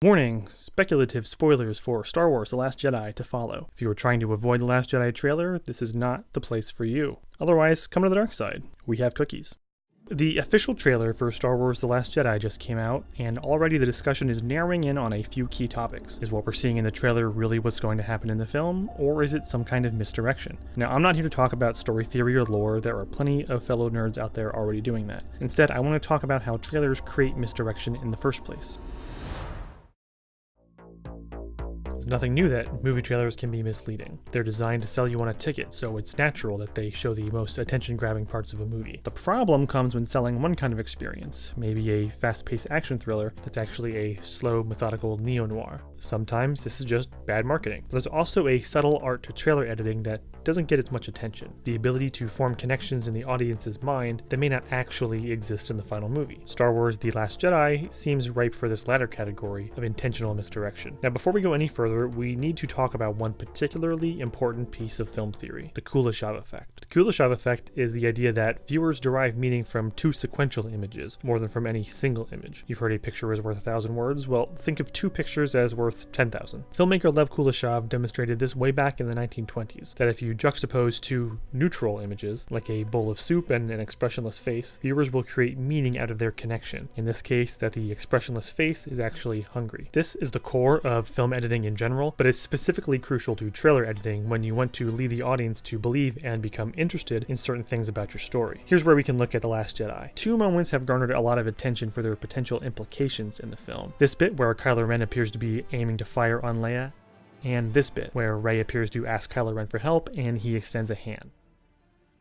Warning, speculative spoilers for Star Wars The Last Jedi to follow. If you are trying to avoid The Last Jedi trailer, this is not the place for you. Otherwise, come to the dark side. We have cookies. The official trailer for Star Wars The Last Jedi just came out, and already the discussion is narrowing in on a few key topics. Is what we're seeing in the trailer really what's going to happen in the film, or is it some kind of misdirection? Now, I'm not here to talk about story theory or lore. There are plenty of fellow nerds out there already doing that. Instead, I want to talk about how trailers create misdirection in the first place. It's nothing new that movie trailers can be misleading. They're designed to sell you on a ticket, so it's natural that they show the most attention-grabbing parts of a movie. The problem comes when selling one kind of experience, maybe a fast-paced action thriller that's actually a slow, methodical neo-noir. Sometimes this is just bad marketing. But there's also a subtle art to trailer editing that doesn't get as much attention. The ability to form connections in the audience's mind that may not actually exist in the final movie. Star Wars The Last Jedi seems ripe for this latter category of intentional misdirection. Now, before we go any further, we need to talk about one particularly important piece of film theory, the Kuleshov effect. The Kuleshov effect is the idea that viewers derive meaning from two sequential images, more than from any single image. You've heard a picture is worth 1,000 words? Well, think of two pictures as worth 10,000. Filmmaker Lev Kuleshov demonstrated this way back in the 1920s, that if you juxtapose two neutral images, like a bowl of soup and an expressionless face, viewers will create meaning out of their connection. In this case, that the expressionless face is actually hungry. This is the core of film editing in general, but it's specifically crucial to trailer editing when you want to lead the audience to believe and become interested in certain things about your story. Here's where we can look at The Last Jedi. Two moments have garnered a lot of attention for their potential implications in the film. This bit where Kylo Ren appears to be aiming to fire on Leia, and this bit where Rey appears to ask Kylo Ren for help and he extends a hand.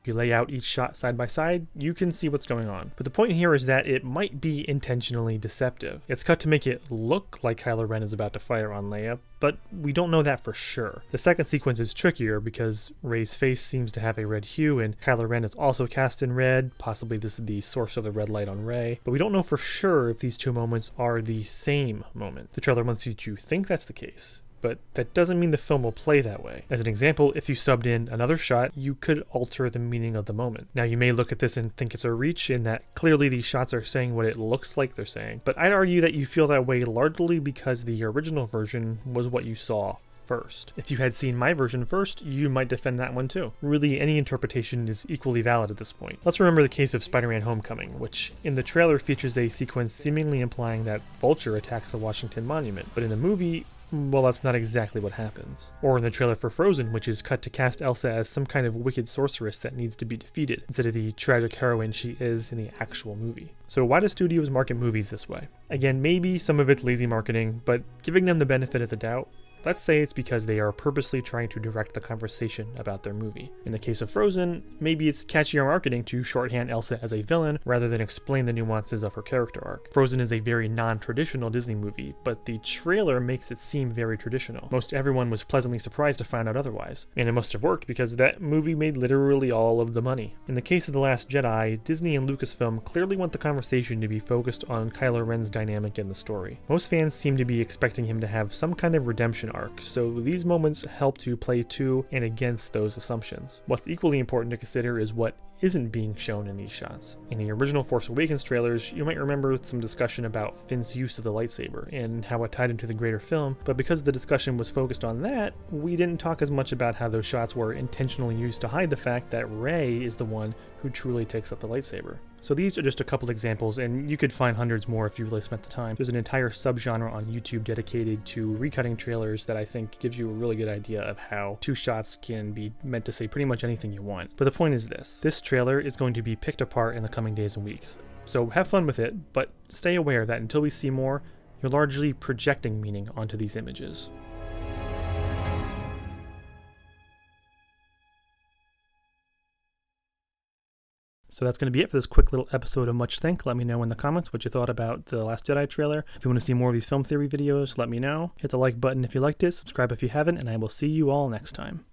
If you lay out each shot side by side, you can see what's going on. But the point here is that it might be intentionally deceptive. It's cut to make it look like Kylo Ren is about to fire on Leia, but we don't know that for sure. The second sequence is trickier because Rey's face seems to have a red hue and Kylo Ren is also cast in red. Possibly this is the source of the red light on Rey, but we don't know for sure if these two moments are the same moment. The trailer wants you to think that's the case, but that doesn't mean the film will play that way. As an example, if you subbed in another shot, you could alter the meaning of the moment. Now, you may look at this and think it's a reach in that clearly these shots are saying what it looks like they're saying, but I'd argue that you feel that way largely because the original version was what you saw first. If you had seen my version first, you might defend that one too. Really, any interpretation is equally valid at this point. Let's remember the case of Spider-Man Homecoming, which in the trailer features a sequence seemingly implying that Vulture attacks the Washington Monument, but in the movie, well, that's not exactly what happens. Or in the trailer for Frozen, which is cut to cast Elsa as some kind of wicked sorceress that needs to be defeated, instead of the tragic heroine she is in the actual movie. So why do studios market movies this way? Again, maybe some of it's lazy marketing, but giving them the benefit of the doubt, let's say it's because they are purposely trying to direct the conversation about their movie. In the case of Frozen, maybe it's catchier marketing to shorthand Elsa as a villain rather than explain the nuances of her character arc. Frozen is a very non-traditional Disney movie, but the trailer makes it seem very traditional. Most everyone was pleasantly surprised to find out otherwise. And it must have worked because that movie made literally all of the money. In the case of The Last Jedi, Disney and Lucasfilm clearly want the conversation to be focused on Kylo Ren's dynamic in the story. Most fans seem to be expecting him to have some kind of redemption arc, so these moments help to play to and against those assumptions. What's equally important to consider is what isn't being shown in these shots. In the original Force Awakens trailers, you might remember some discussion about Finn's use of the lightsaber and how it tied into the greater film, but because the discussion was focused on that, we didn't talk as much about how those shots were intentionally used to hide the fact that Rey is the one who truly takes up the lightsaber. So these are just a couple examples, and you could find hundreds more if you really spent the time. There's an entire subgenre on YouTube dedicated to recutting trailers that I think gives you a really good idea of how two shots can be meant to say pretty much anything you want. But the point is this trailer is going to be picked apart in the coming days and weeks. So have fun with it, but stay aware that until we see more, you're largely projecting meaning onto these images. So that's going to be it for this quick little episode of Much Think. Let me know in the comments what you thought about The Last Jedi trailer. If you want to see more of these film theory videos, let me know. Hit the like button if you liked it, subscribe if you haven't, and I will see you all next time.